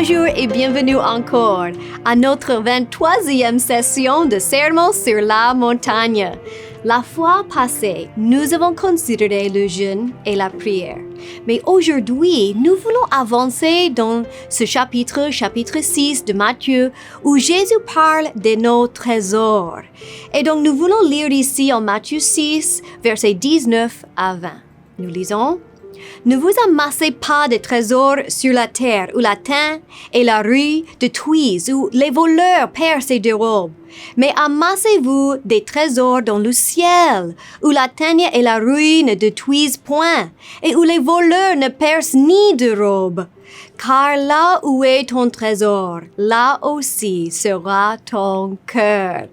Bonjour et bienvenue encore à notre 23e session de Sermon sur la montagne. La fois passée, nous avons considéré le jeûne et la prière. Mais aujourd'hui, nous voulons avancer dans ce chapitre 6 de Matthieu, où Jésus parle de nos trésors. Et donc, nous voulons lire ici en Matthieu 6, versets 19 à 20. Nous lisons. Ne vous amassez pas de trésors sur la terre où la thym et la rouille détruisent, où les voleurs percent et dérobent. Mais amassez-vous des trésors dans le ciel, où la teigne et la rouille ne détruisent point, et où les voleurs ne percent ni dérobent. Car là où est ton trésor, là aussi sera ton cœur.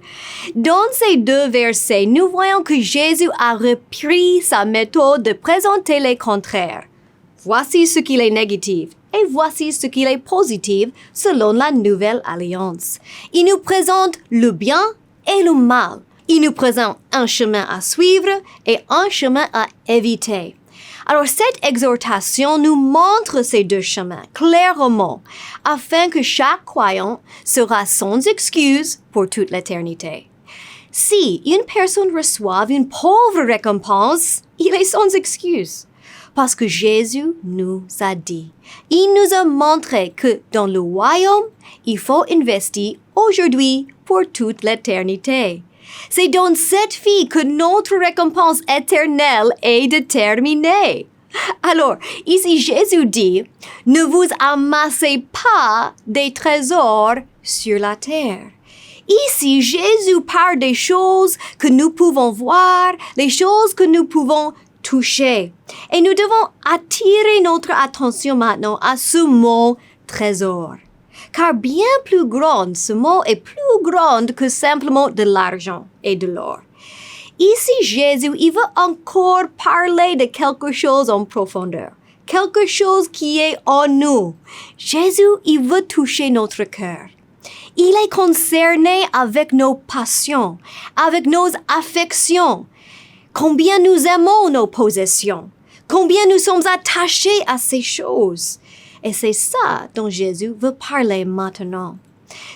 Dans ces deux versets, nous voyons que Jésus a repris sa méthode de présenter les contraires. Voici ce qu'il est négatif et voici ce qu'il est positif selon la nouvelle alliance. Il nous présente le bien et le mal. Il nous présente un chemin à suivre et un chemin à éviter. Alors, cette exhortation nous montre ces deux chemins clairement, afin que chaque croyant sera sans excuse pour toute l'éternité. Si une personne reçoit une pauvre récompense, il est sans excuse, parce que Jésus nous a dit. Il nous a montré que dans le royaume, il faut investir aujourd'hui pour toute l'éternité. C'est dans cette vie que notre récompense éternelle est déterminée. Alors, ici Jésus dit, ne vous amassez pas des trésors sur la terre. Ici, Jésus parle des choses que nous pouvons voir, les choses que nous pouvons toucher. Et nous devons attirer notre attention maintenant à ce mot trésor. Car bien plus grand, ce mot est plus grand que simplement de l'argent et de l'or. Ici, Jésus, il veut encore parler de quelque chose en profondeur, quelque chose qui est en nous. Jésus, il veut toucher notre cœur. Il est concerné avec nos passions, avec nos affections, combien nous aimons nos possessions, combien nous sommes attachés à ces choses. Et c'est ça dont Jésus veut parler maintenant.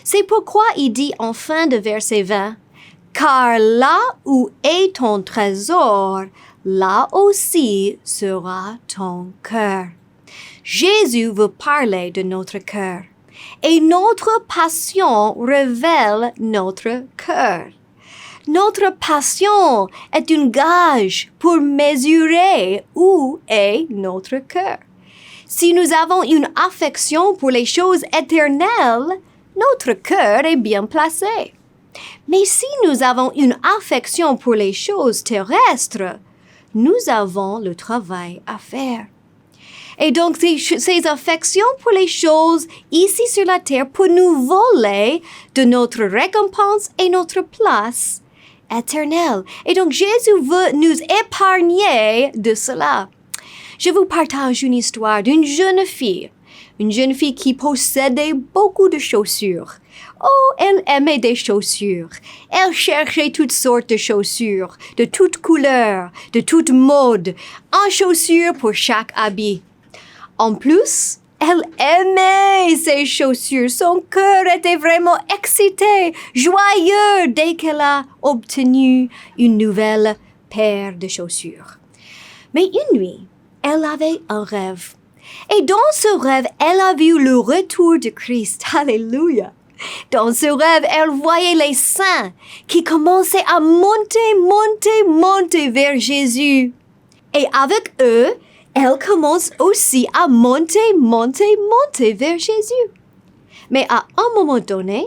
C'est pourquoi il dit en fin de verset 20, « Car là où est ton trésor, là aussi sera ton cœur. » Jésus veut parler de notre cœur. Et notre passion révèle notre cœur. Notre passion est un gage pour mesurer où est notre cœur. Si nous avons une affection pour les choses éternelles, notre cœur est bien placé. Mais si nous avons une affection pour les choses terrestres, nous avons le travail à faire. Et donc, ces affections pour les choses ici sur la terre pour nous voler de notre récompense et notre place éternelle. Et donc, Jésus veut nous épargner de cela. Je vous partage une histoire d'une jeune fille qui possédait beaucoup de chaussures. Oh, elle aimait des chaussures. Elle cherchait toutes sortes de chaussures, de toutes couleurs, de toutes modes, un chaussure pour chaque habit. En plus, elle aimait ses chaussures. Son cœur était vraiment excité, joyeux dès qu'elle a obtenu une nouvelle paire de chaussures. Mais une nuit, elle avait un rêve. Et dans ce rêve, elle a vu le retour de Christ. Alléluia! Dans ce rêve, elle voyait les saints qui commençaient à monter vers Jésus. Et avec eux, elle commence aussi à monter vers Jésus. Mais à un moment donné,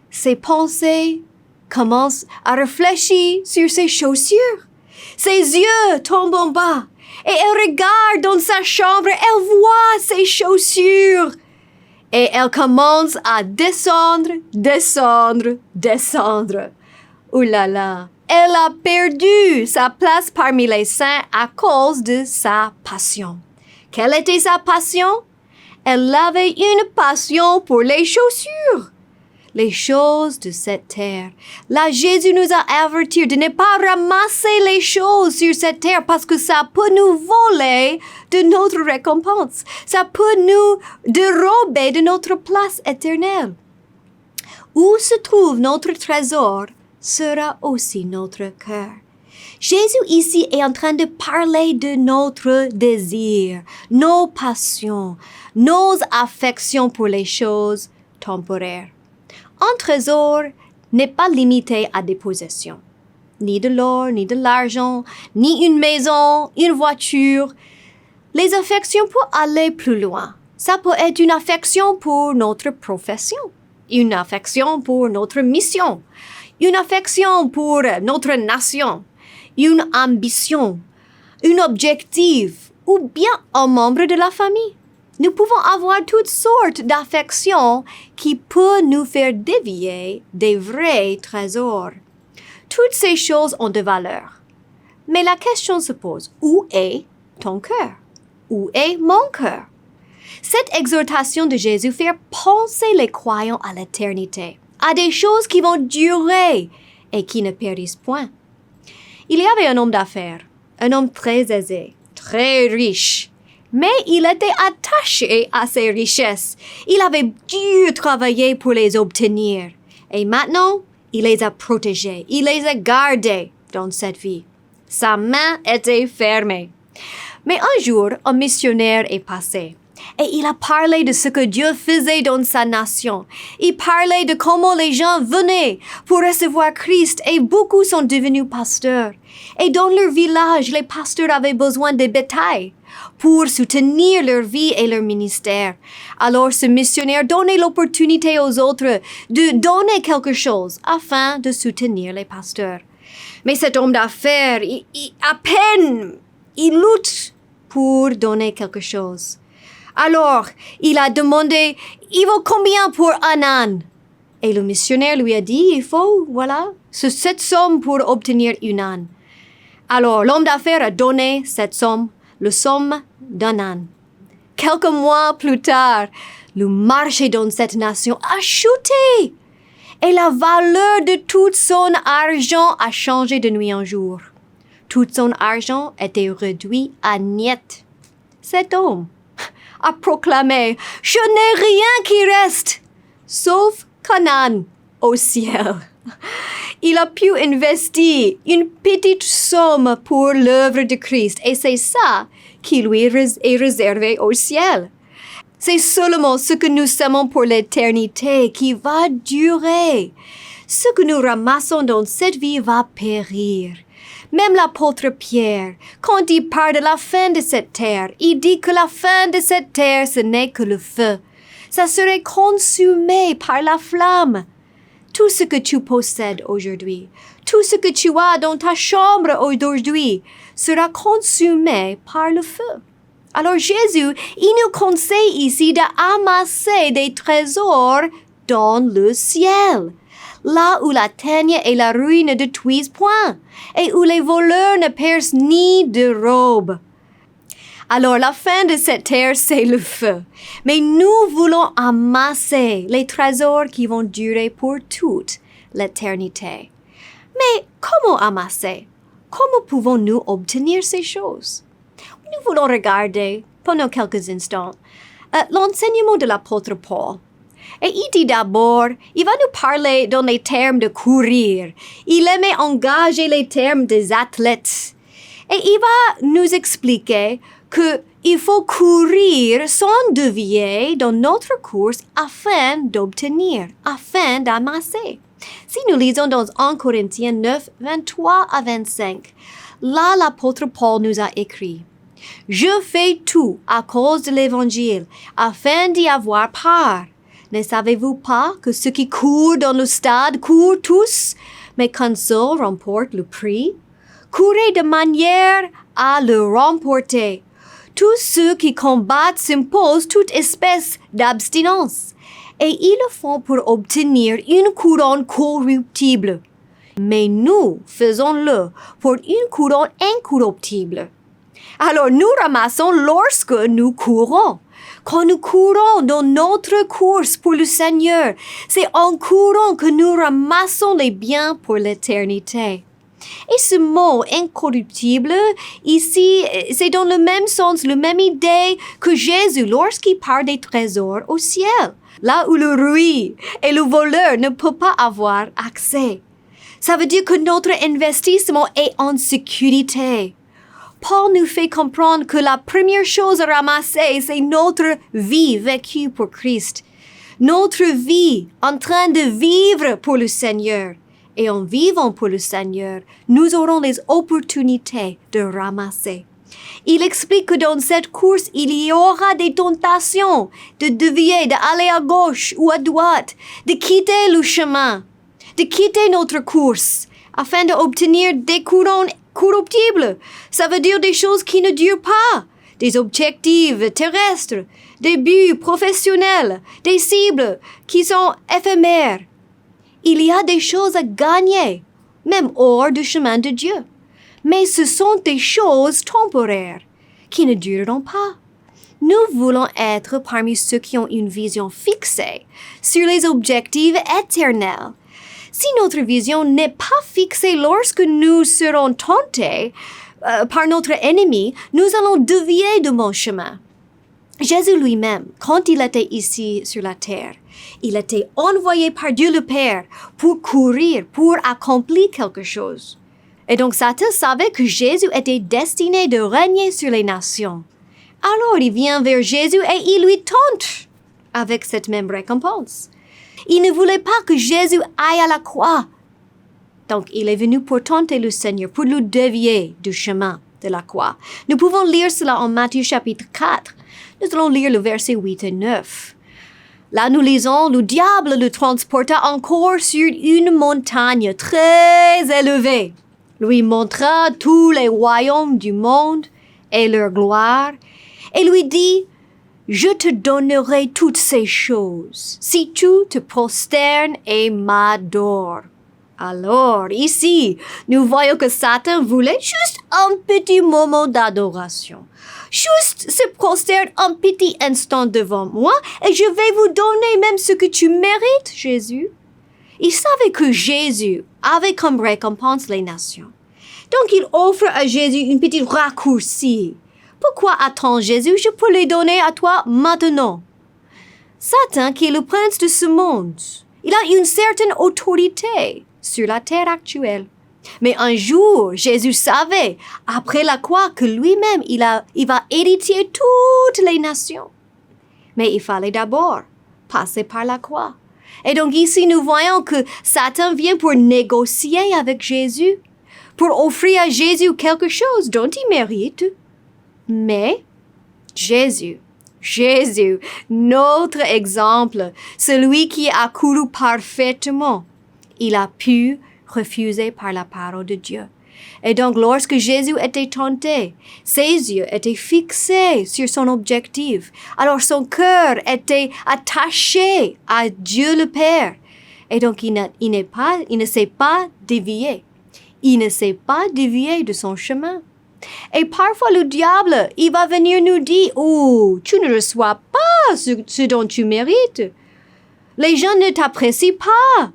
ses pensées commencent à réfléchir sur ses chaussures. Ses yeux tombent en bas. Et elle regarde dans sa chambre, elle voit ses chaussures. Et elle commence à descendre. Ouh là là, elle a perdu sa place parmi les saints à cause de sa passion. Quelle était sa passion? Elle avait une passion pour les chaussures. les choses de cette terre. Là, Jésus nous a avertis de ne pas ramasser les choses sur cette terre parce que ça peut nous voler de notre récompense. Ça peut nous dérober de notre place éternelle. Où se trouve notre trésor sera aussi notre cœur. Jésus ici est en train de parler de notre désir, nos passions, nos affections pour les choses temporaires. Un trésor n'est pas limité à des possessions, ni de l'or, ni de l'argent, ni une maison, une voiture. Les affections peuvent aller plus loin. Ça peut être une affection pour notre profession, une affection pour notre mission, une affection pour notre nation, une ambition, un objectif ou bien un membre de la famille. Nous pouvons avoir toutes sortes d'affections qui peuvent nous faire dévier des vrais trésors. Toutes ces choses ont de valeur. Mais la question se pose, où est ton cœur? Où est mon cœur? Cette exhortation de Jésus fait penser les croyants à l'éternité, à des choses qui vont durer et qui ne périssent point. Il y avait un homme d'affaires, un homme très aisé, très riche, mais il était attaché à ses richesses. Il avait dû travailler pour les obtenir. Et maintenant, il les a protégées, il les a gardées dans cette vie. Sa main était fermée. Mais un jour, un missionnaire est passé. Et il a parlé de ce que Dieu faisait dans sa nation. Il parlait de comment les gens venaient pour recevoir Christ et beaucoup sont devenus pasteurs. Et dans leur village, les pasteurs avaient besoin de bétail pour soutenir leur vie et leur ministère. Alors ce missionnaire donnait l'opportunité aux autres de donner quelque chose afin de soutenir les pasteurs. Mais cet homme d'affaires, à peine, il lutte pour donner quelque chose. Alors, il a demandé, il vaut combien pour un âne? Et le missionnaire lui a dit, il faut, cette somme pour obtenir une âne. Alors, l'homme d'affaires a donné cette somme, la somme d'un âne. Quelques mois plus tard, le marché dans cette nation a chuté. Et la valeur de tout son argent a changé de nuit en jour. Tout son argent était réduit à niet. Cet homme a proclamé « Je n'ai rien qui reste, sauf Canaan au ciel. » Il a pu investir une petite somme pour l'œuvre de Christ et c'est ça qui lui est réservé au ciel. C'est seulement ce que nous semons pour l'éternité qui va durer. Ce que nous ramassons dans cette vie va périr. Même l'apôtre Pierre, quand il parle de la fin de cette terre, il dit que la fin de cette terre, ce n'est que le feu. Ça serait consumé par la flamme. Tout ce que tu possèdes aujourd'hui, tout ce que tu as dans ta chambre aujourd'hui, sera consumé par le feu. Alors Jésus, il nous conseille ici d'amasser des trésors dans le ciel. Là où la teigne et la ruine ne détruisent point, et où les voleurs ne percent ni de robe. Alors la fin de cette terre, c'est le feu. Mais nous voulons amasser les trésors qui vont durer pour toute l'éternité. Mais comment amasser? Comment pouvons-nous obtenir ces choses? Nous voulons regarder, pendant quelques instants, l'enseignement de l'apôtre Paul. Et il dit d'abord, il va nous parler dans les termes de courir. Il aimait engager les termes des athlètes. Et il va nous expliquer qu'il faut courir sans dévier dans notre course afin d'obtenir, afin d'amasser. Si nous lisons dans 1 Corinthiens 9, 23 à 25, là l'apôtre Paul nous a écrit « Je fais tout à cause de l'Évangile, afin d'y avoir part. Ne savez-vous pas que ceux qui courent dans le stade courent tous, mais qu'un seul remporte le prix? Courez de manière à le remporter. Tous ceux qui combattent s'imposent toute espèce d'abstinence, et ils le font pour obtenir une couronne corruptible. Mais nous faisons-le pour une couronne incorruptible. Alors nous ramassons lorsque nous courons. Quand nous courons dans notre course pour le Seigneur, c'est en courant que nous ramassons les biens pour l'éternité. Et ce mot incorruptible, ici, c'est dans le même sens, la même idée que Jésus lorsqu'il parle des trésors au ciel, là où le roi et le voleur ne peuvent pas avoir accès. Ça veut dire que notre investissement est en sécurité. Paul nous fait comprendre que la première chose à ramasser, c'est notre vie vécue pour Christ. Notre vie en train de vivre pour le Seigneur. Et en vivant pour le Seigneur, nous aurons les opportunités de ramasser. Il explique que dans cette course, il y aura des tentations de dévier, d'aller à gauche ou à droite, de quitter le chemin, de quitter notre course, afin d'obtenir des couronnes corruptibles. Ça veut dire des choses qui ne durent pas, des objectifs terrestres, des buts professionnels, des cibles qui sont éphémères. Il y a des choses à gagner, même hors du chemin de Dieu. Mais ce sont des choses temporaires qui ne dureront pas. Nous voulons être parmi ceux qui ont une vision fixée sur les objectifs éternels. Si notre vision n'est pas fixée lorsque nous serons tentés par notre ennemi, nous allons dévier de mon chemin. Jésus lui-même, quand il était ici sur la terre, il était envoyé par Dieu le Père pour courir, pour accomplir quelque chose. Et donc Satan savait que Jésus était destiné de régner sur les nations. Alors il vient vers Jésus et il lui tente avec cette même récompense. Il ne voulait pas que Jésus aille à la croix. Donc il est venu pour tenter le Seigneur, pour le dévier du chemin de la croix. Nous pouvons lire cela en Matthieu chapitre 4. Nous allons lire le verset 8 et 9. Là, nous lisons, le diable le transporta encore sur une montagne très élevée, lui montra tous les royaumes du monde et leur gloire, et lui dit, « Je te donnerai toutes ces choses, si tu te prosternes et m'adores. » Alors, ici, nous voyons que Satan voulait juste un petit moment d'adoration. Juste se prosterner un petit instant devant moi et je vais vous donner même ce que tu mérites, Jésus. Il savait que Jésus avait comme récompense les nations. Donc, il offre à Jésus une petite raccourci. Pourquoi attends Jésus? Je peux les donner à toi maintenant. Satan, qui est le prince de ce monde, il a une certaine autorité sur la terre actuelle. Mais un jour, Jésus savait, après la croix, que lui-même, il va hériter toutes les nations. Mais il fallait d'abord passer par la croix. Et donc ici, nous voyons que Satan vient pour négocier avec Jésus, pour offrir à Jésus quelque chose dont il mérite. Mais Jésus, notre exemple, celui qui a couru parfaitement, il a pu refuser par la parole de Dieu. Et donc, lorsque Jésus était tenté, ses yeux étaient fixés sur son objectif. Alors, son cœur était attaché à Dieu le Père. Et donc, il ne s'est pas dévié. Il ne s'est pas dévié de son chemin. Et parfois, le diable, il va venir nous dire, « Oh, tu ne reçois pas ce dont tu mérites. Les gens ne t'apprécient pas.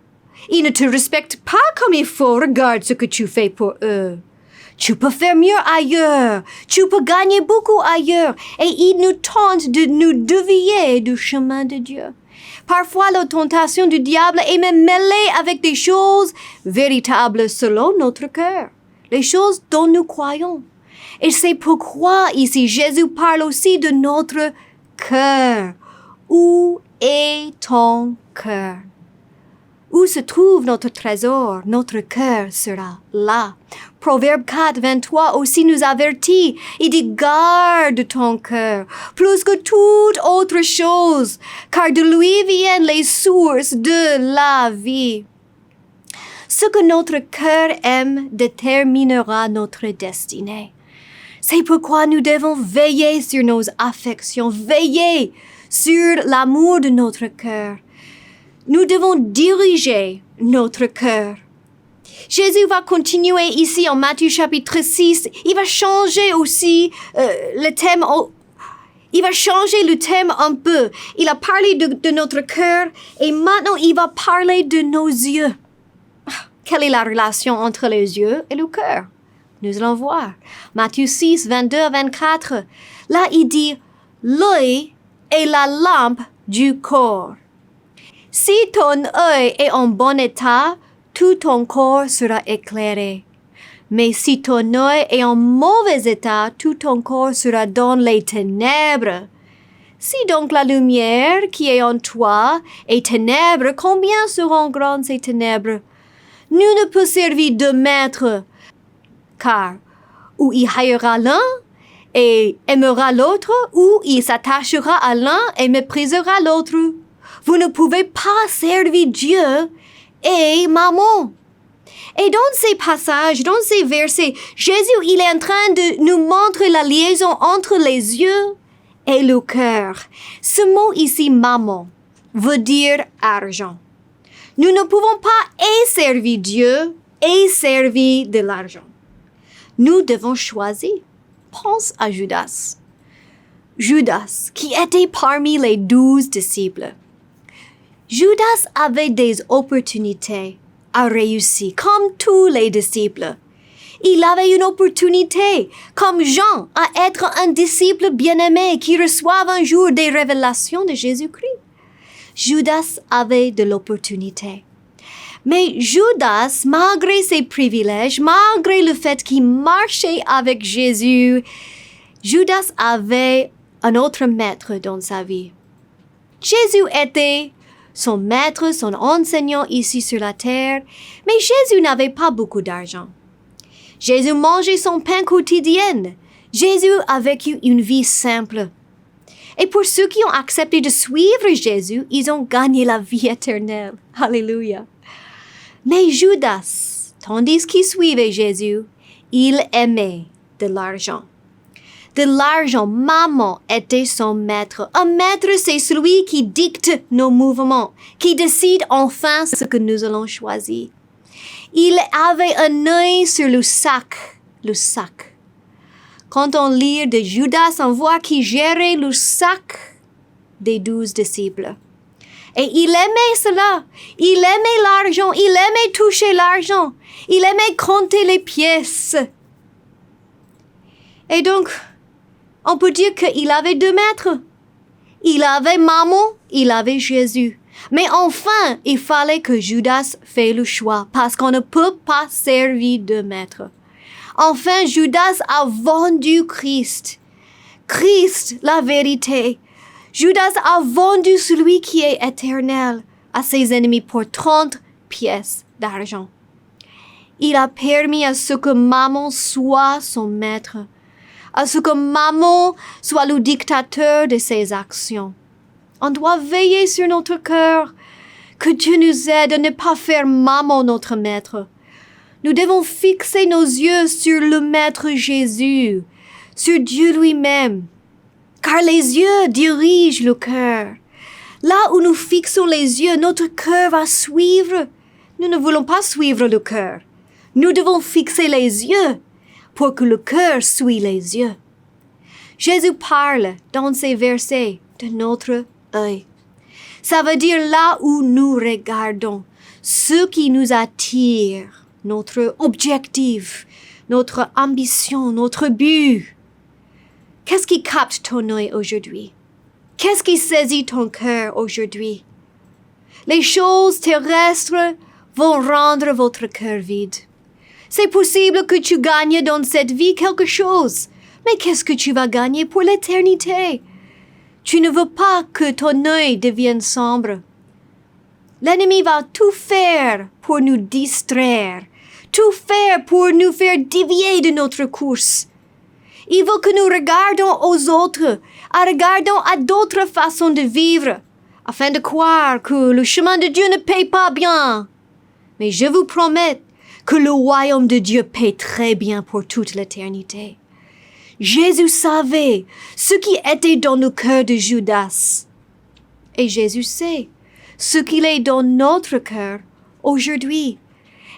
Ils ne te respectent pas comme il faut. Regarde ce que tu fais pour eux. Tu peux faire mieux ailleurs. Tu peux gagner beaucoup ailleurs. » Et il nous tente de nous dévier du chemin de Dieu. Parfois, la tentation du diable est même mêlée avec des choses véritables selon notre cœur. Les choses dont nous croyons. Et c'est pourquoi ici Jésus parle aussi de notre cœur. Où est ton cœur? Où se trouve notre trésor? Notre cœur sera là. Proverbe 4, 23 aussi nous avertit. Il dit, garde ton cœur plus que toute autre chose, car de lui viennent les sources de la vie. Ce que notre cœur aime déterminera notre destinée. C'est pourquoi nous devons veiller sur nos affections, veiller sur l'amour de notre cœur. Nous devons diriger notre cœur. Jésus va continuer ici en Matthieu chapitre 6. Il va changer aussi le thème. Il va changer le thème un peu. Il a parlé de notre cœur et maintenant il va parler de nos yeux. Quelle est la relation entre les yeux et le cœur? Nous allons voir. Matthieu 6, 22 à 24. Là, il dit, l'œil est la lampe du corps. Si ton œil est en bon état, tout ton corps sera éclairé. Mais si ton œil est en mauvais état, tout ton corps sera dans les ténèbres. Si donc la lumière qui est en toi est ténèbres, combien seront grandes ces ténèbres? Nul ne peut servir deux maîtres, car ou il haïra l'un et aimera l'autre, ou il s'attachera à l'un et méprisera l'autre. Vous ne pouvez pas servir Dieu et Mammon. Et dans ces passages, dans ces versets, Jésus, il est en train de nous montrer la liaison entre les yeux et le cœur. Ce mot ici, mammon, veut dire argent. Nous ne pouvons pas et servir Dieu et servir de l'argent. Nous devons choisir. Pense à Judas. Judas, qui était parmi les 12 disciples. Judas avait des opportunités à réussir, comme tous les disciples. Il avait une opportunité, comme Jean, à être un disciple bien-aimé qui reçoit un jour des révélations de Jésus-Christ. Judas avait de l'opportunité. Mais Judas, malgré ses privilèges, malgré le fait qu'il marchait avec Jésus, Judas avait un autre maître dans sa vie. Jésus était son maître, son enseignant ici sur la terre, mais Jésus n'avait pas beaucoup d'argent. Jésus mangeait son pain quotidien. Jésus a vécu une vie simple. Et pour ceux qui ont accepté de suivre Jésus, ils ont gagné la vie éternelle. Alléluia. Mais Judas, tandis qu'il suivait Jésus, il aimait de l'argent. De l'argent, mammon était son maître. Un maître, c'est celui qui dicte nos mouvements, qui décide enfin ce que nous allons choisir. Il avait un œil sur le sac. Quand on lit de Judas, on voit qu'il gérait le sac des 12 disciples. Et il aimait cela. Il aimait l'argent. Il aimait toucher l'argent. Il aimait compter les pièces. Et donc, on peut dire qu'il avait deux maîtres. Il avait Mammon, il avait Jésus. Mais enfin, il fallait que Judas fasse le choix parce qu'on ne peut pas servir deux maîtres. Enfin, Judas a vendu Christ. Christ, la vérité. Judas a vendu celui qui est éternel à ses ennemis pour 30 pièces d'argent. Il a permis à ce que Mammon soit son maître, à ce que Mammon soit le dictateur de ses actions. On doit veiller sur notre cœur, que Dieu nous aide à ne pas faire Mammon notre maître. Nous devons fixer nos yeux sur le Maître Jésus, sur Dieu lui-même, car les yeux dirigent le cœur. Là où nous fixons les yeux, notre cœur va suivre. Nous ne voulons pas suivre le cœur. Nous devons fixer les yeux pour que le cœur suive les yeux. Jésus parle dans ces versets de notre œil. Ça veut dire là où nous regardons, ce qui nous attire, notre objectif, notre ambition, notre but. Qu'est-ce qui capte ton œil aujourd'hui? Qu'est-ce qui saisit ton cœur aujourd'hui? Les choses terrestres vont rendre votre cœur vide. C'est possible que tu gagnes dans cette vie quelque chose, mais qu'est-ce que tu vas gagner pour l'éternité? Tu ne veux pas que ton œil devienne sombre. L'ennemi va tout faire pour nous distraire, tout faire pour nous faire dévier de notre course. Il veut que nous regardions aux autres, regardons à d'autres façons de vivre, afin de croire que le chemin de Dieu ne paye pas bien. Mais je vous promets que le royaume de Dieu paye très bien pour toute l'éternité. Jésus savait ce qui était dans le cœur de Judas. Et Jésus sait ce qu'il est dans notre cœur aujourd'hui.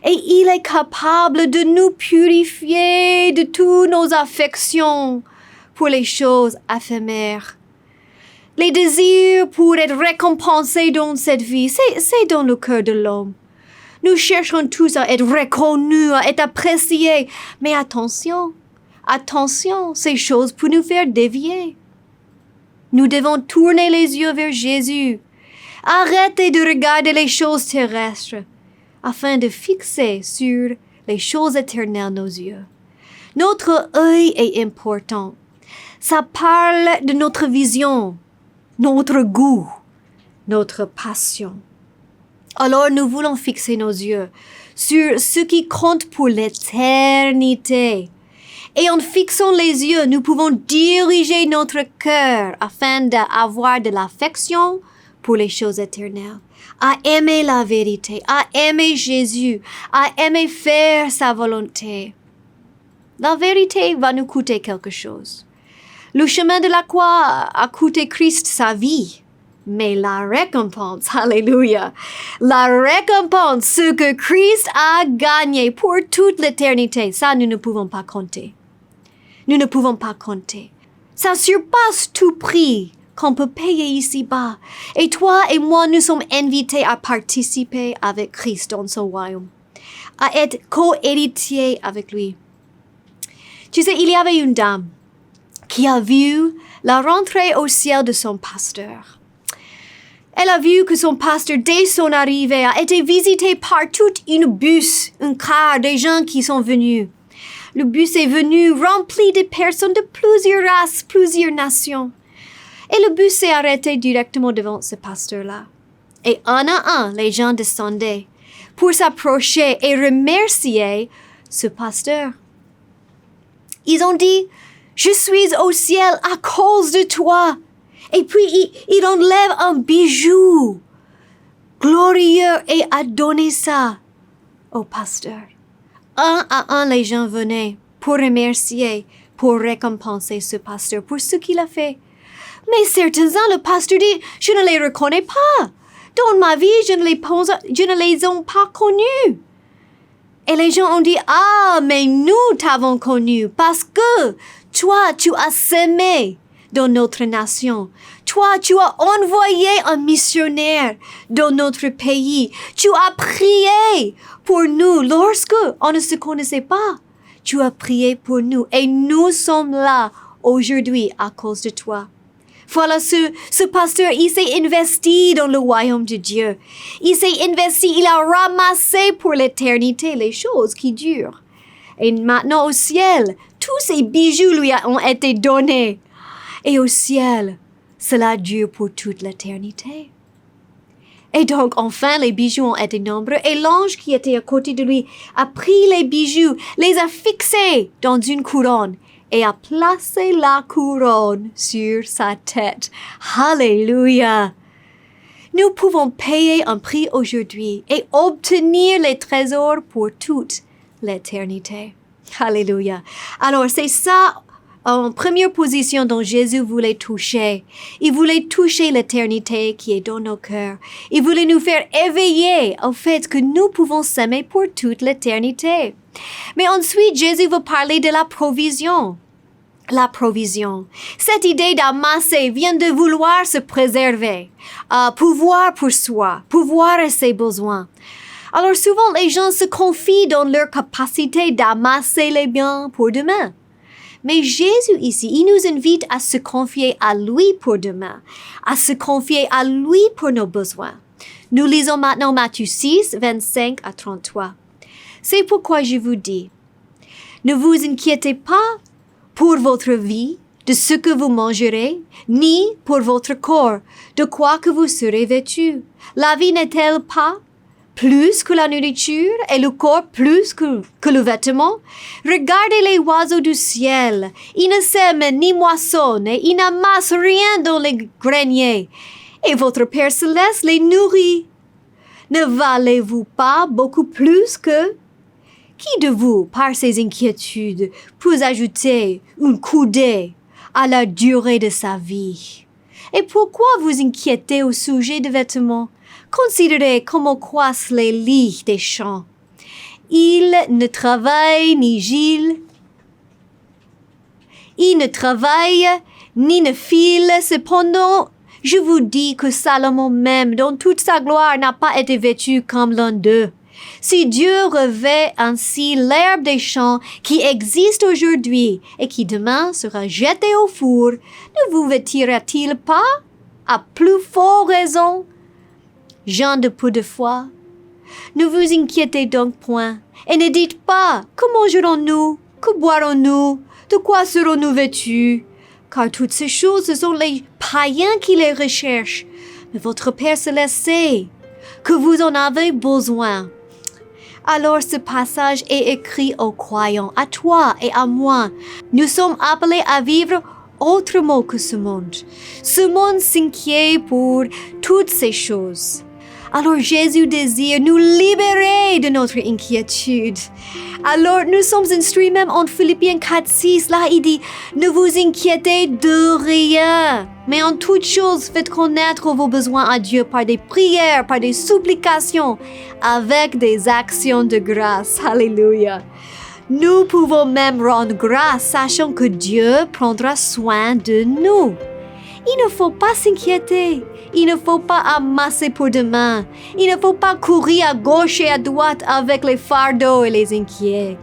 et il est capable de nous purifier de toutes nos affections pour les choses éphémères. Les désirs pour être récompensés dans cette vie, c'est dans le cœur de l'homme. Nous cherchons tous à être reconnus, à être appréciés. Mais attention, ces choses peuvent nous faire dévier. Nous devons tourner les yeux vers Jésus. Arrêtez de regarder les choses terrestres afin de fixer sur les choses éternelles nos yeux. Notre œil est important. Ça parle de notre vision, notre goût, notre passion. Alors nous voulons fixer nos yeux sur ce qui compte pour l'éternité. Et en fixant les yeux, nous pouvons diriger notre cœur afin d'avoir de l'affection pour les choses éternelles, à aimer la vérité, à aimer Jésus, à aimer faire sa volonté. La vérité va nous coûter quelque chose. Le chemin de la croix a coûté Christ sa vie. Mais la récompense, alléluia, la récompense, ce que Christ a gagné pour toute l'éternité, ça nous ne pouvons pas compter. Nous ne pouvons pas compter. Ça surpasse tout prix qu'on peut payer ici-bas. Et toi et moi, nous sommes invités à participer avec Christ dans son royaume, à être co-héritiers avec lui. Tu sais, il y avait une dame qui a vu la rentrée au ciel de son pasteur. Elle a vu que son pasteur, dès son arrivée, a été visité par toute une bus, un car des gens qui sont venus. Le bus est venu rempli de personnes de plusieurs races, plusieurs nations. Et le bus s'est arrêté directement devant ce pasteur-là. Et un à un, les gens descendaient pour s'approcher et remercier ce pasteur. Ils ont dit, « Je suis au ciel à cause de toi. » Et puis, il enlève un bijou glorieux et a donné ça au pasteur. Un à un, les gens venaient pour remercier, pour récompenser ce pasteur pour ce qu'il a fait. Mais certains, le pasteur dit, « Je ne les reconnais pas. Dans ma vie, je ne les ai pas connus. » Et les gens ont dit, « Ah, mais nous t'avons connu parce que toi, tu as semé dans notre nation. Toi, tu as envoyé un missionnaire dans notre pays. Tu as prié pour nous lorsque on ne se connaissait pas. Tu as prié pour nous et nous sommes là aujourd'hui à cause de toi. » Voilà, ce pasteur, il s'est investi dans le royaume de Dieu. Il s'est investi, il a ramassé pour l'éternité les choses qui durent. Et maintenant au ciel, tous ces bijoux lui ont été donnés. Et au ciel, cela dure pour toute l'éternité. Et donc, enfin, les bijoux ont été nombreux et l'ange qui était à côté de lui a pris les bijoux, les a fixés dans une couronne et a placé la couronne sur sa tête. Alléluia! Nous pouvons payer un prix aujourd'hui et obtenir les trésors pour toute l'éternité. Alléluia! Alors, c'est ça en première position dont Jésus voulait toucher. Il voulait toucher l'éternité qui est dans nos cœurs. Il voulait nous faire éveiller au fait que nous pouvons s'aimer pour toute l'éternité. Mais ensuite, Jésus veut parler de la provision. La provision. Cette idée d'amasser vient de vouloir se préserver, pouvoir pour soi, pouvoir à ses besoins. Alors souvent, les gens se confient dans leur capacité d'amasser les biens pour demain. Mais Jésus ici, il nous invite à se confier à lui pour demain, à se confier à lui pour nos besoins. Nous lisons maintenant Matthieu 6, 25 à 33. C'est pourquoi je vous dis, ne vous inquiétez pas pour votre vie, de ce que vous mangerez, ni pour votre corps, de quoi que vous serez vêtus. La vie n'est-elle pas plus que la nourriture et le corps plus que le vêtement? Regardez les oiseaux du ciel. Ils ne sèment ni moissonnent et ils n'amassent rien dans les greniers. Et votre Père céleste les nourrit. Ne valez-vous pas beaucoup plus que? Qui de vous, par ses inquiétudes, peut ajouter une coudée à la durée de sa vie? Et pourquoi vous inquiétez au sujet des vêtements? Considérez comment croissent les lys des champs. Il ne travaille ni Gilles. Il ne travaille ni ne file. Cependant, je vous dis que Salomon même, dans toute sa gloire, n'a pas été vêtu comme l'un d'eux. Si Dieu revêt ainsi l'herbe des champs qui existe aujourd'hui et qui demain sera jetée au four, ne vous vêtira-t-il pas à plus forte raison? Gens de peu de foi, ne vous inquiétez donc point et ne dites pas « Que mangerons-nous? Que boirons-nous? De quoi serons-nous vêtus ?» Car toutes ces choses, ce sont les païens qui les recherchent. Mais votre Père Céleste sait que vous en avez besoin. Alors ce passage est écrit aux croyants, à toi et à moi. Nous sommes appelés à vivre autrement que ce monde. Ce monde s'inquiète pour toutes ces choses. Alors Jésus désire nous libérer de notre inquiétude. Alors nous sommes instruits même en Philippiens 4:6. Là il dit, ne vous inquiétez de rien, mais en toutes choses faites connaître vos besoins à Dieu par des prières, par des supplications, avec des actions de grâce. Alléluia. Nous pouvons même rendre grâce, sachant que Dieu prendra soin de nous. Il ne faut pas s'inquiéter. Il ne faut pas amasser pour demain. Il ne faut pas courir à gauche et à droite avec les fardeaux et les inquiets.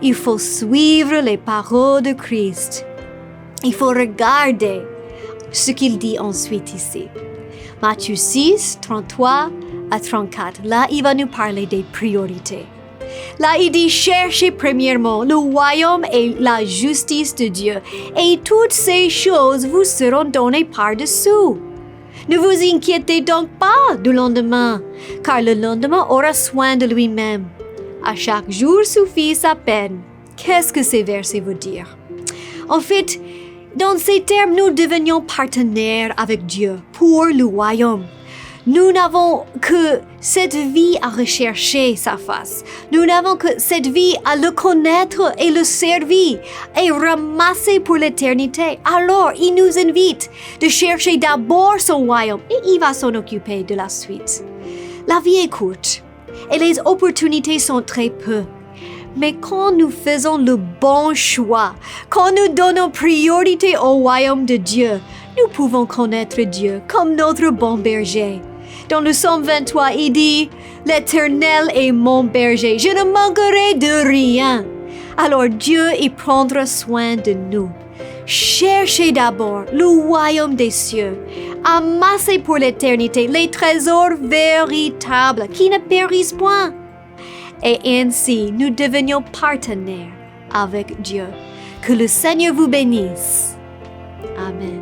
Il faut suivre les paroles de Christ. Il faut regarder ce qu'il dit ensuite ici. Matthieu 6, 33 à 34. Là, il va nous parler des priorités. Là, il dit, cherchez premièrement le royaume et la justice de Dieu, et toutes ces choses vous seront données par-dessous. Ne vous inquiétez donc pas du lendemain, car le lendemain aura soin de lui-même. À chaque jour suffit sa peine. Qu'est-ce que ces versets veulent dire? En fait, dans ces termes, nous devenions partenaires avec Dieu pour le royaume. Nous n'avons que cette vie à rechercher sa face. Nous n'avons que cette vie à le connaître et le servir et ramasser pour l'éternité. Alors, il nous invite de chercher d'abord son royaume et il va s'en occuper de la suite. La vie est courte et les opportunités sont très peu. Mais quand nous faisons le bon choix, quand nous donnons priorité au royaume de Dieu, nous pouvons connaître Dieu comme notre bon berger. Dans le psaume 23, il dit « L'Éternel est mon berger, je ne manquerai de rien. » Alors Dieu, il prendra soin de nous. Cherchez d'abord le royaume des cieux. Amassez pour l'éternité les trésors véritables qui ne périssent point. Et ainsi, nous devenions partenaires avec Dieu. Que le Seigneur vous bénisse. Amen.